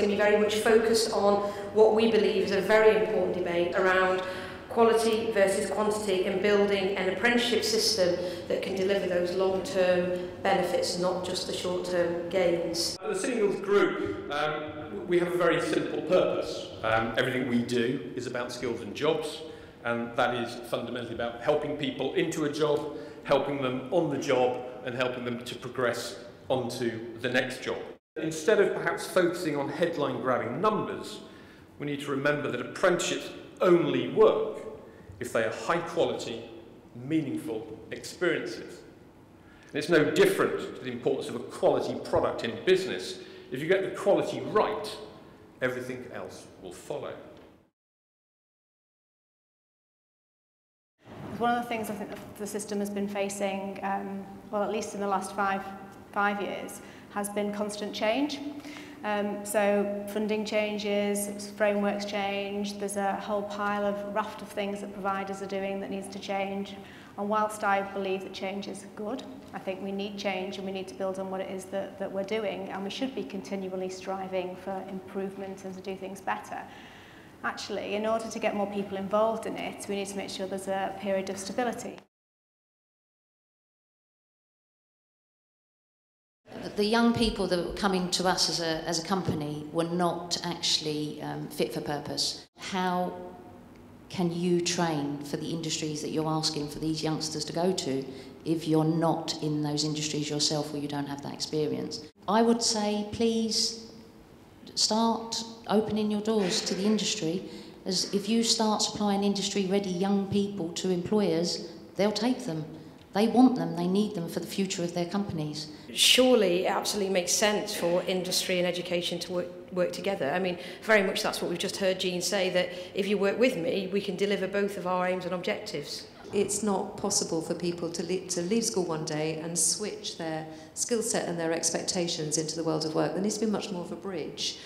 going to be very much focused on what we believe is a very important debate around quality versus quantity in building an apprenticeship system that can deliver those long-term benefits, not just the short-term gains. At the City Guilds Group, we have a very simple purpose. Everything we do is about skills and jobs, and that is fundamentally about helping people into a job, helping them on the job, and helping them to progress onto the next job. Instead of perhaps focusing on headline-grabbing numbers, we need to remember that apprenticeships only work if they are high-quality, meaningful experiences. And it's no different to the importance of a quality product in business. If you get the quality right, everything else will follow. One of the things I think the system has been facing, well, at least in the last five years, has been constant change. So funding changes, frameworks change, there's a whole pile of raft of things that providers are doing that needs to change. And whilst I believe that change is good, I think we need change and we need to build on what it is that we're doing, and we should be continually striving for improvement and to do things better. Actually, in order to get more people involved in it, we need to make sure there's a period of stability. The young people that were coming to us as a company were not actually fit for purpose. How can you train for the industries that you're asking for these youngsters to go to if you're not in those industries yourself or you don't have that experience? I would say please start opening your doors to the industry, as if you start supplying industry-ready young people to employers, they'll take them. They want them, they need them for the future of their companies. Surely it absolutely makes sense for industry and education to work together. I mean, very much that's what we've just heard Jean say, that if you work with me, we can deliver both of our aims and objectives. It's not possible for people to leave school one day and switch their skill set and their expectations into the world of work. There needs to be much more of a bridge.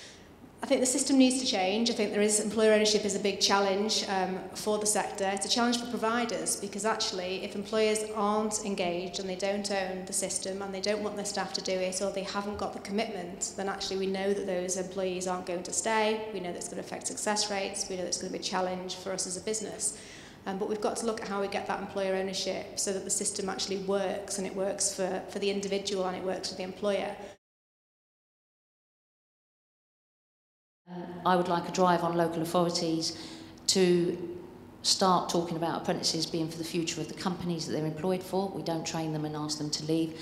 I think the system needs to change. I think employer ownership is a big challenge for the sector. It's a challenge for providers, because actually if employers aren't engaged and they don't own the system and they don't want their staff to do it, or they haven't got the commitment, then actually we know that those employees aren't going to stay. We know that's going to affect success rates. We know that's going to be a challenge for us as a business. But we've got to look at how we get that employer ownership so that the system actually works, and it works for the individual and it works for the employer. I would like a drive on local authorities to start talking about apprentices being for the future of the companies that they're employed for. We don't train them and ask them to leave.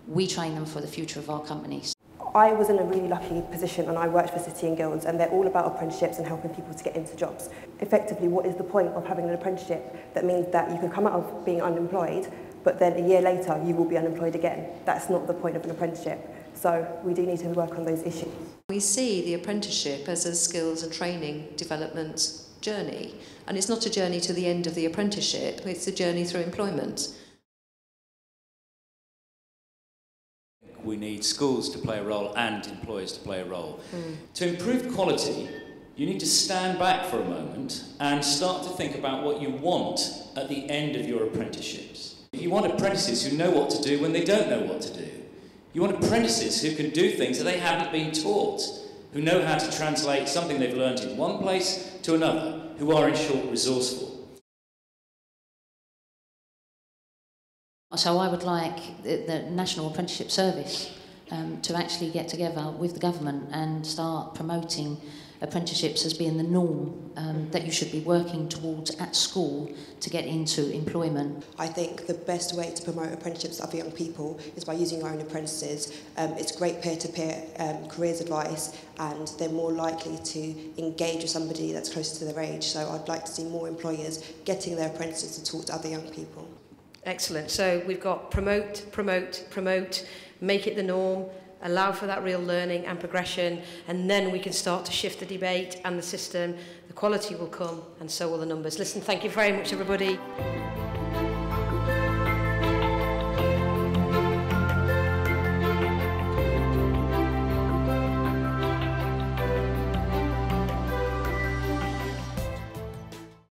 We train them for the future of our companies. I was in a really lucky position and I worked for City and Guilds, and they're all about apprenticeships and helping people to get into jobs. Effectively, what is the point of having an apprenticeship that means that you can come out of being unemployed, but then a year later you will be unemployed again? That's not the point of an apprenticeship. So we do need to work on those issues. We see the apprenticeship as a skills and training development journey, and it's not a journey to the end of the apprenticeship, it's a journey through employment. We need schools to play a role and employers to play a role. To improve quality, you need to stand back for a moment and start to think about what you want at the end of your apprenticeships. You want apprentices who know what to do when they don't know what to do. You want apprentices who can do things that they haven't been taught, who know how to translate something they've learned in one place to another, who are in short resourceful. So I would like the National Apprenticeship Service to actually get together with the government and start promoting apprenticeships as being the norm that you should be working towards at school to get into employment. I think the best way to promote apprenticeships to other young people is by using your own apprentices. It's great peer-to-peer careers advice, and they're more likely to engage with somebody that's closer to their age. So I'd like to see more employers getting their apprentices to talk to other young people. Excellent. So we've got promote, promote, promote, make it the norm, allow for that real learning and progression, and then we can start to shift the debate and the system. The quality will come, and so will the numbers. Listen, thank you very much, everybody.